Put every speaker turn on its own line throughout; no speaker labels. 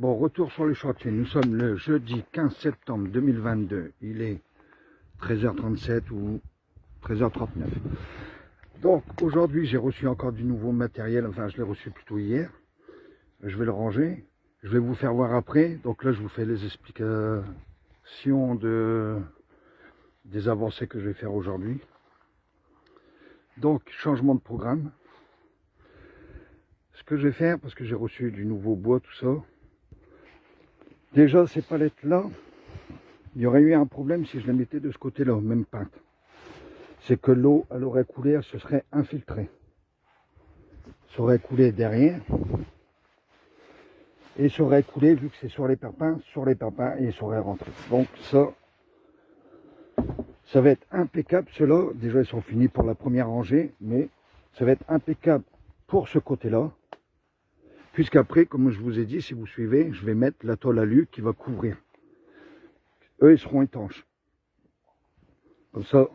Bon, retour sur le chantier. Nous sommes le jeudi 15 septembre 2022. Il est 13h37 ou 13h39. Donc aujourd'hui, j'ai reçu encore du nouveau matériel. Enfin, je l'ai reçu plutôt hier. Je vais le ranger. Je vais vous faire voir après. Donc là, je vous fais les explications des avancées que je vais faire aujourd'hui. Donc, changement de programme. Ce que je vais faire, parce que j'ai reçu du nouveau bois, tout ça. Déjà, ces palettes-là, il y aurait eu un problème si je les mettais de ce côté-là, même peinte. C'est que l'eau, elle aurait coulé, elle se serait infiltrée. Ça aurait coulé derrière. Et ça aurait coulé, vu que c'est sur les parpaings, et ça aurait rentré. Donc ça va être impeccable. Ceux-là, déjà, ils sont finis pour la première rangée, mais ça va être impeccable pour ce côté-là. Puisqu'après, comme je vous ai dit, si vous suivez, je vais mettre la tôle alu qui va couvrir. Eux, ils seront étanches. Comme ça,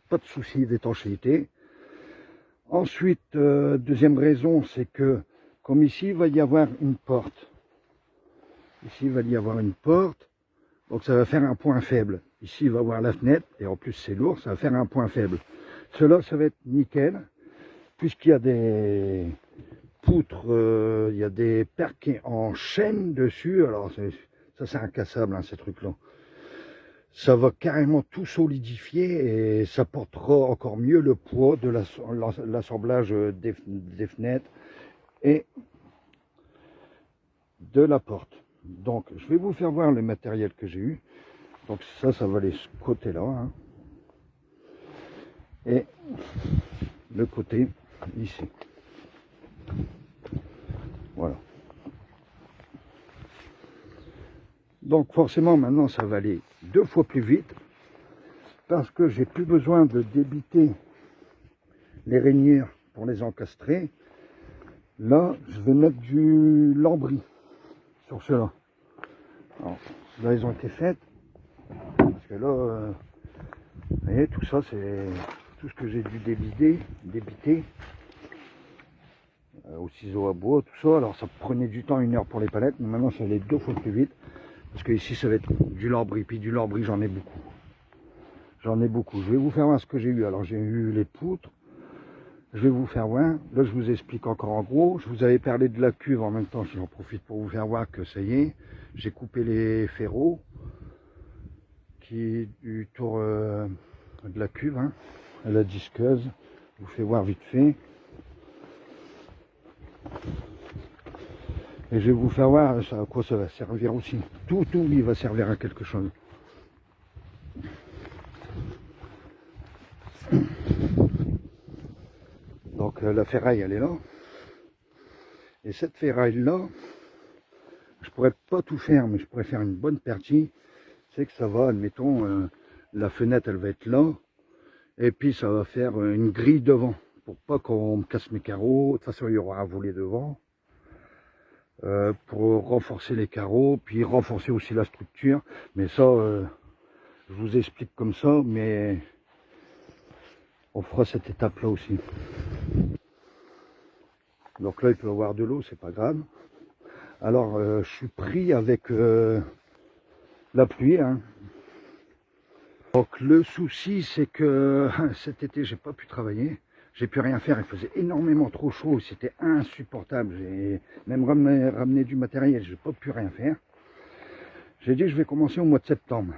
pas de souci d'étanchéité. Ensuite, deuxième raison, c'est que, comme ici, il va y avoir une porte. Ici, il va y avoir une porte. Donc, ça va faire un point faible. Ici, il va y avoir la fenêtre. Et en plus, c'est lourd, ça va faire un point faible. Cela, ça va être nickel. Puisqu'il y a des poutres, il y a des perquets en chaîne dessus. Alors, ça, c'est incassable, hein, ces trucs-là. Ça va carrément tout solidifier et ça portera encore mieux le poids de l'assemblage des fenêtres et de la porte. Donc, je vais vous faire voir le matériel que j'ai eu. Donc ça va aller ce côté-là. Hein. Et le côté ici. Voilà. Donc forcément, maintenant, ça va aller 2 fois plus vite. Parce que j'ai plus besoin de débiter les rainures pour les encastrer. Là, je vais mettre du lambris sur ceux-là. Alors, là, ils ont été faites. Parce que là, vous voyez, tout ça, c'est tout ce que j'ai dû débiter. Au ciseau à bois, tout ça. Alors, ça prenait du temps, 1 heure pour les palettes. Mais maintenant, ça allait 2 fois plus vite. Parce que ici, ça va être du lambris. Puis du lambris, j'en ai beaucoup. J'en ai beaucoup. Je vais vous faire voir ce que j'ai eu. Alors, j'ai eu les poutres. Je vais vous faire voir. Là, je vous explique encore en gros. Je vous avais parlé de la cuve en même temps. J'en profite pour vous faire voir que ça y est. J'ai coupé les ferros qui du tour de la cuve, hein, à la disqueuse. Je vous fais voir vite fait. Et je vais vous faire voir à quoi ça va servir aussi. Tout, il va servir à quelque chose. Donc la ferraille, elle est là. Et cette ferraille-là, je pourrais pas tout faire, mais je pourrais faire une bonne partie. C'est que ça va, admettons, la fenêtre, elle va être là. Et puis ça va faire une grille devant. Pour pas qu'on me casse mes carreaux. De toute façon, il y aura un volet devant. Pour renforcer les carreaux, puis renforcer aussi la structure. Mais ça, je vous explique comme ça, mais on fera cette étape-là aussi. Donc là, il peut y avoir de l'eau, c'est pas grave. Alors, je suis pris avec la pluie. Hein. Donc le souci, c'est que cet été, j'ai pas pu travailler. J'ai pu rien faire, il faisait énormément trop chaud, c'était insupportable. J'ai même ramené du matériel, j'ai pas pu rien faire. J'ai dit que je vais commencer au mois de septembre.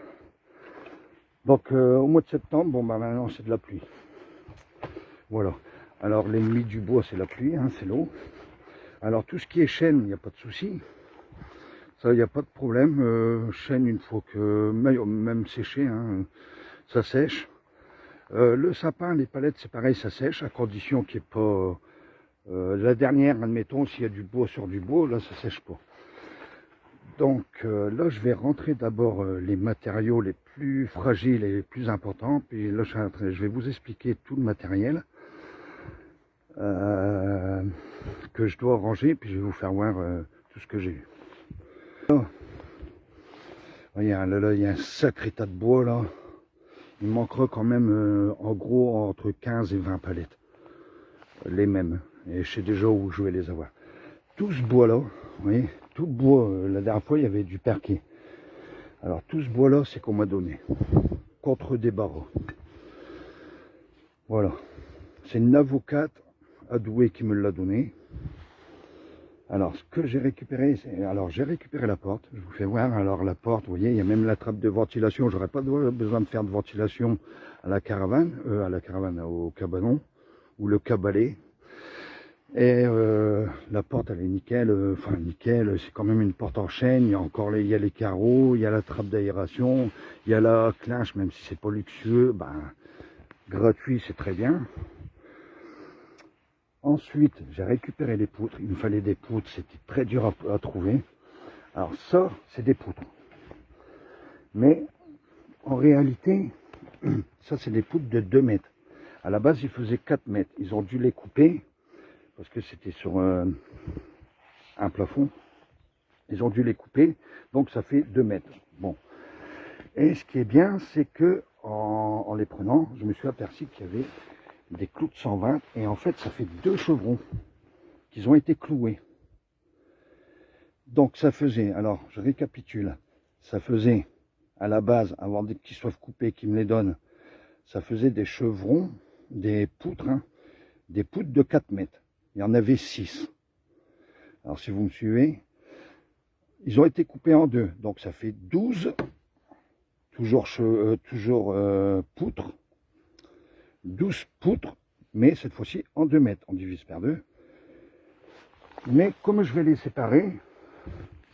Donc au mois de septembre, bon bah maintenant c'est de la pluie. Voilà. Alors l'ennemi du bois c'est la pluie, hein, c'est l'eau. Alors tout ce qui est chêne, il n'y a pas de souci. Ça, il n'y a pas de problème. Chêne, une fois que, même séché, hein, ça sèche. Le sapin, les palettes, c'est pareil, ça sèche, à condition qu'il n'y ait pas... la dernière, admettons, s'il y a du bois sur du bois, là, ça sèche pas. Donc là, je vais rentrer d'abord les matériaux les plus fragiles et les plus importants. Puis là, je vais vous expliquer tout le matériel que je dois ranger. Puis je vais vous faire voir tout ce que j'ai eu. Là, là, il y a un sacré tas de bois, là. Il manquera quand même, en gros, entre 15 et 20 palettes. Les mêmes. Et je sais déjà où je vais les avoir. Tout ce bois-là, Vous voyez, tout le bois, la dernière fois il y avait du perquet. Alors tout ce bois là c'est qu'on m'a donné contre des barreaux. Voilà, c'est une avocate à Douai qui me l'a donné. Alors ce que j'ai récupéré, j'ai récupéré la porte, je vous fais voir. Alors la porte, vous voyez, il y a même la trappe de ventilation. J'aurais pas besoin de faire de ventilation à la caravane, au cabanon ou le cabalet. Et la porte elle est nickel, enfin nickel, c'est quand même une porte en chaîne. Il y a encore il y a les carreaux, il y a la trappe d'aération, il y a la clinche, même si c'est pas luxueux, ben gratuit, c'est très bien. Ensuite j'ai récupéré les poutres, il me fallait des poutres, c'était très dur à trouver. Alors ça c'est des poutres, mais en réalité ça c'est des poutres de 2 mètres. À la base ils faisaient 4 mètres, ils ont dû les couper parce que c'était sur un plafond. Ils ont dû les couper, donc ça fait 2 mètres. Bon. Et ce qui est bien, c'est que en les prenant, je me suis aperçu qu'il y avait des clous de 120, et en fait, ça fait 2 chevrons qui ont été cloués. Donc ça faisait, alors je récapitule, ça faisait à la base, avant qu'ils soient coupés, qu'ils me les donnent, ça faisait des chevrons, des poutres, des poutres de 4 mètres. Il y en avait 6. Alors si vous me suivez, ils ont été coupés en 2, donc ça fait 12, toujours poutres, 12 poutres, mais cette fois-ci en 2 mètres, on divise par 2. Mais comme je vais les séparer,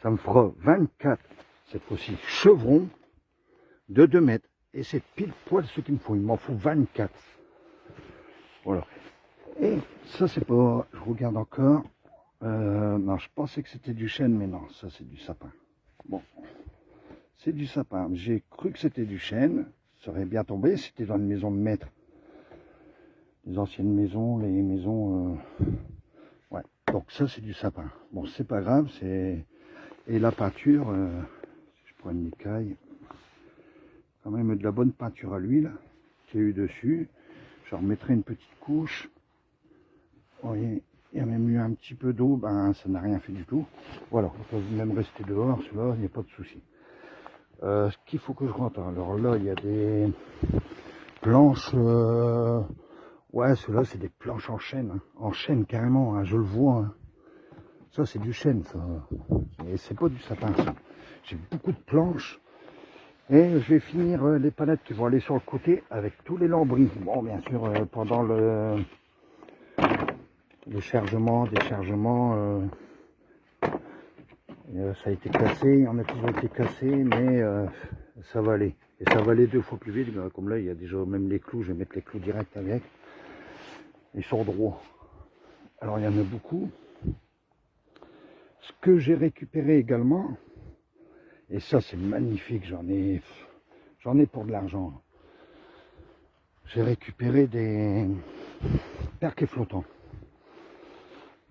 ça me fera 24, cette fois-ci, chevrons de 2 mètres. Et c'est pile poil ce qu'il me faut, il m'en faut 24. Voilà. Et ça c'est pas, je regarde encore, non je pensais que c'était du chêne, mais non, ça c'est du sapin. Bon, c'est du sapin, j'ai cru que c'était du chêne, ça aurait bien tombé, c'était dans une maison de maître. Les anciennes maisons, les maisons, ouais, donc ça c'est du sapin. Bon, c'est pas grave, c'est, et la peinture, si je prends une écaille, quand même de la bonne peinture à l'huile qu'il y a eu dessus. Je remettrai une petite couche. Vous voyez, il y a même eu un petit peu d'eau, ben ça n'a rien fait du tout. Voilà, on peut même rester dehors, cela, il n'y a pas de souci. Ce qu'il faut que je rentre, alors là il y a des planches, ouais, ceux-là c'est des planches en chêne carrément, hein, je le vois. Hein. Ça c'est du chêne, ça. Mais c'est pas du sapin, ça. J'ai beaucoup de planches. Et je vais finir les palettes qui vont aller sur le côté avec tous les lambris. Bon, bien sûr, pendant le chargement, déchargement, ça a été cassé. Il y en a qui ont été cassés, mais ça va aller. Et ça va aller 2 fois plus vite. Comme là, il y a déjà même les clous. Je vais mettre les clous direct avec. Ils sont droits. Alors, il y en a beaucoup. Ce que j'ai récupéré également, et ça c'est magnifique, j'en ai pour de l'argent. J'ai récupéré des perquets flottants.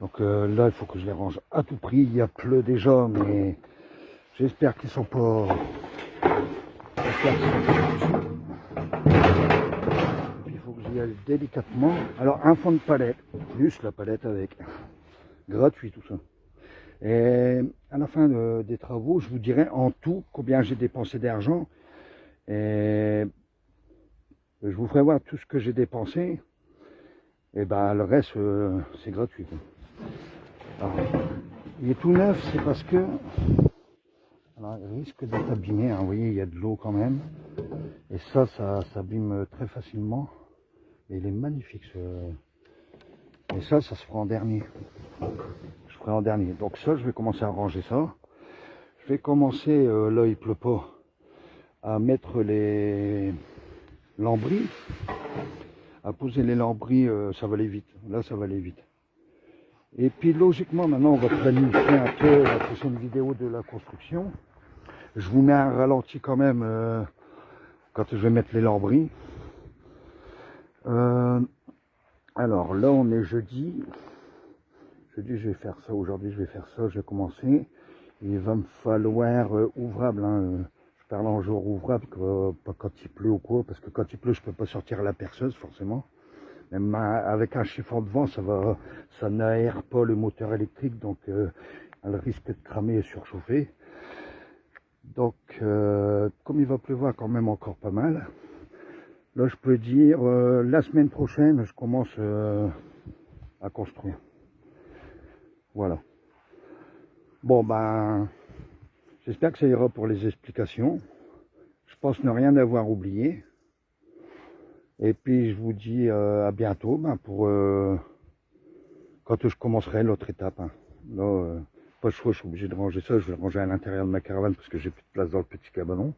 Donc là il faut que je les range à tout prix. Il y a pleut déjà, mais j'espère qu'ils sont pas. Il faut que j'y aille délicatement. Alors un fond de palette, plus la palette avec. Gratuit tout ça. Et à la fin des travaux, je vous dirai en tout combien j'ai dépensé d'argent. Et je vous ferai voir tout ce que j'ai dépensé. Et ben le reste, c'est gratuit. Alors, il est tout neuf, c'est parce que alors, il risque d'être abîmé. Hein. Vous voyez, il y a de l'eau quand même. Et ça s'abîme très facilement. Et il est magnifique. Et ça se fera en dernier. Je ferai en dernier. Donc ça, je vais commencer à ranger ça. Je vais commencer, là il pleut pas, à mettre les lambris, à poser les lambris, ça va aller vite. Là, ça va aller vite. Et puis logiquement, maintenant, on va planifier un peu la prochaine vidéo de la construction. Je vous mets un ralenti quand même quand je vais mettre les lambris. Alors là, on est jeudi. Jeudi, je vais faire ça. Aujourd'hui, je vais faire ça. Je vais commencer. Il va me falloir ouvrable. Hein, je parle en jour ouvrable, pas quand il pleut ou quoi, parce que quand il pleut, je peux pas sortir à la perceuse forcément. Même avec un chiffon de vent, ça n'aère pas le moteur électrique, donc elle risque de cramer et surchauffer. Donc, comme il va pleuvoir quand même encore pas mal, là je peux dire, la semaine prochaine, je commence à construire. Voilà. Bon, ben, j'espère que ça ira pour les explications. Je pense ne rien avoir oublié. Et puis, je vous dis à bientôt pour quand je commencerai l'autre étape. Hein. Là, pas le choix, je suis obligé de ranger ça. Je vais le ranger à l'intérieur de ma caravane parce que j'ai plus de place dans le petit cabanon.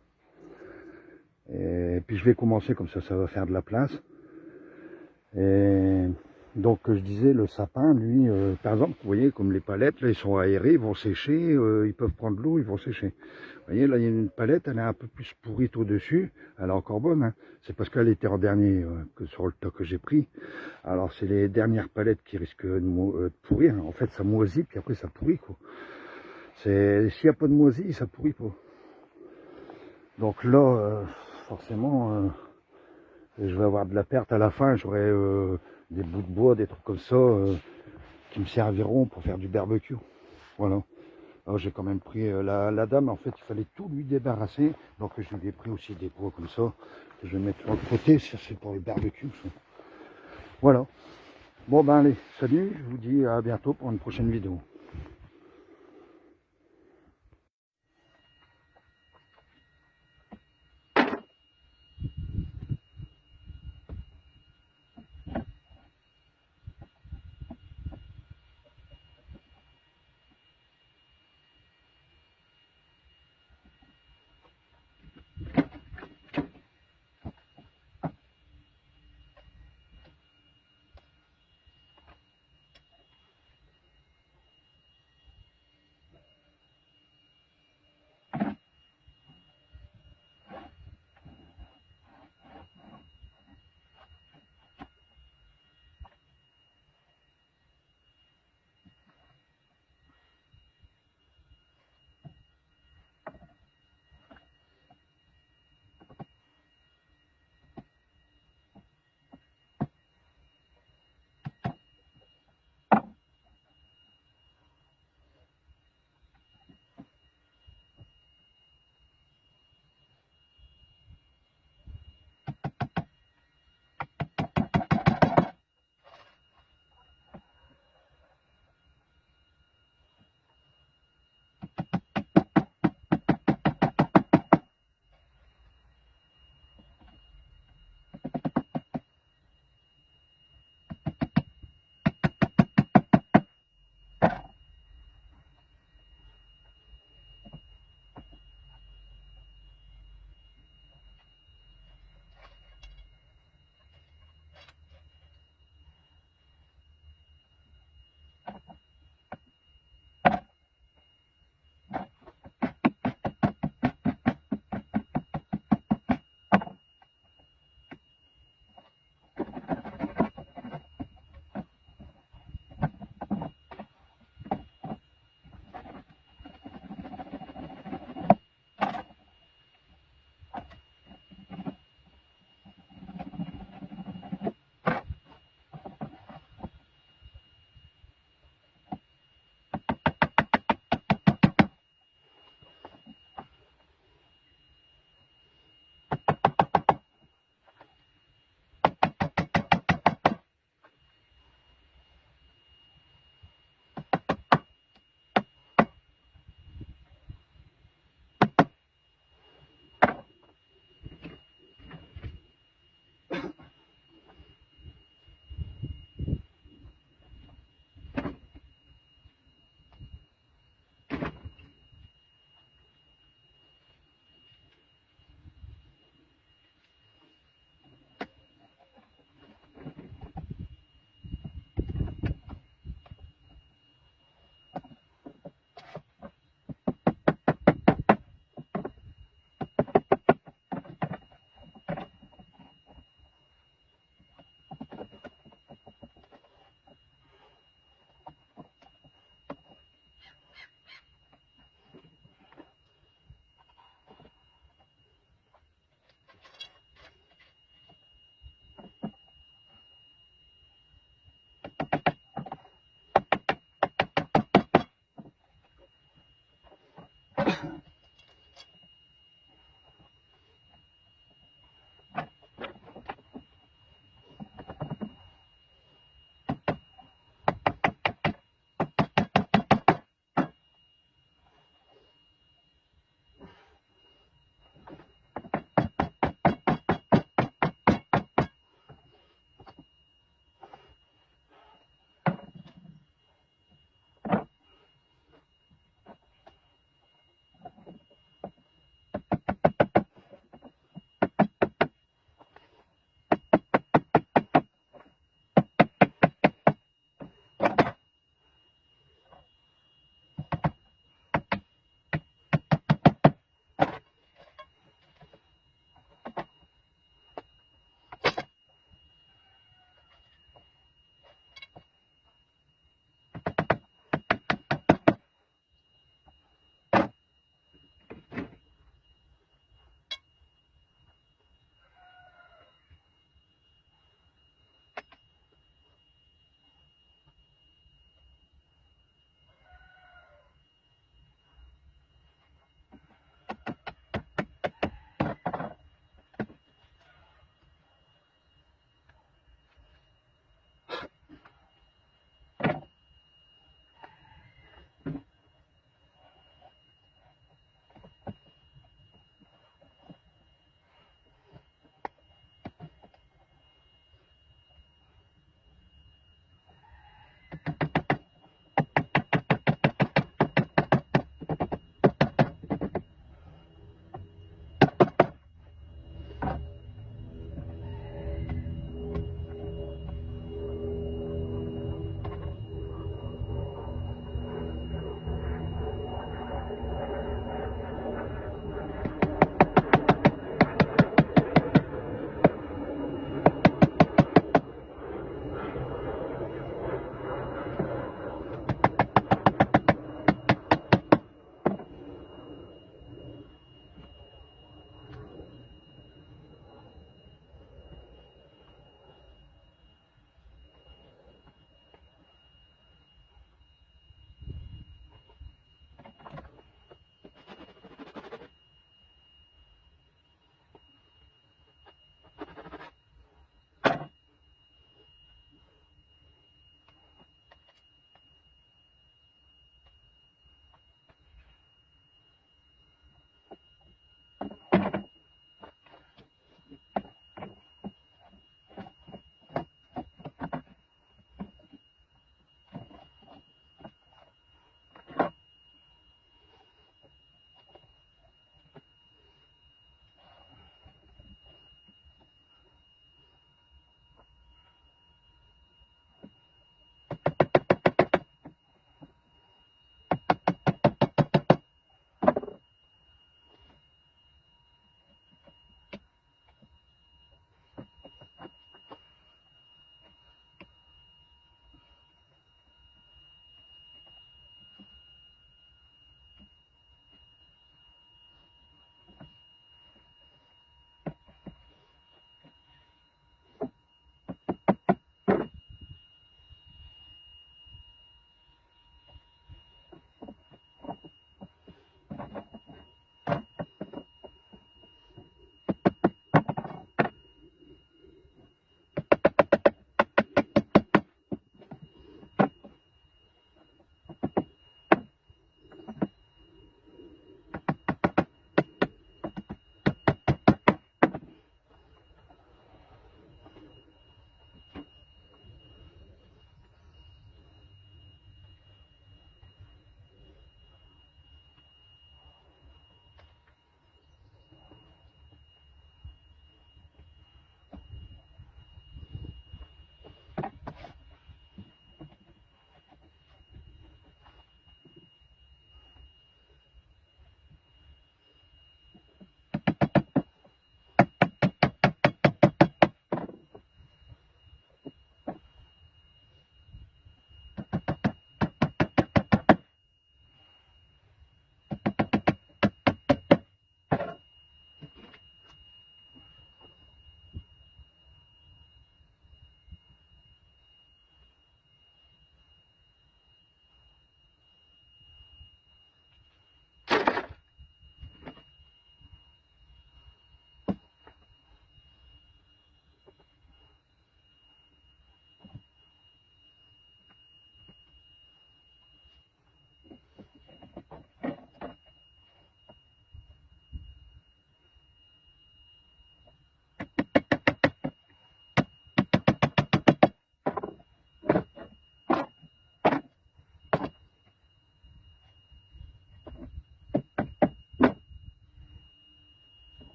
Et puis, je vais commencer comme ça va faire de la place. Et donc, je disais, le sapin, lui, par exemple, vous voyez, comme les palettes, là, ils sont aérés, ils vont sécher, ils peuvent prendre l'eau, ils vont sécher. Vous voyez, là, il y a une palette, elle est un peu plus pourrie au-dessus. Elle est encore bonne, hein. C'est parce qu'elle était en dernier que sur le tas que j'ai pris. Alors, c'est les dernières palettes qui risquent de pourrir. En fait, ça moisit, puis après, ça pourrit, quoi. S'il n'y a pas de moisi, ça pourrit pas. Donc là, forcément, je vais avoir de la perte à la fin. J'aurai des bouts de bois, des trucs comme ça, qui me serviront pour faire du barbecue. Voilà. Alors j'ai quand même pris la dame, en fait il fallait tout lui débarrasser, donc je lui ai pris aussi des pots comme ça, que je vais mettre sur le côté, ça c'est pour le barbecue. Ça. Voilà. Bon ben allez, salut, je vous dis à bientôt pour une prochaine vidéo.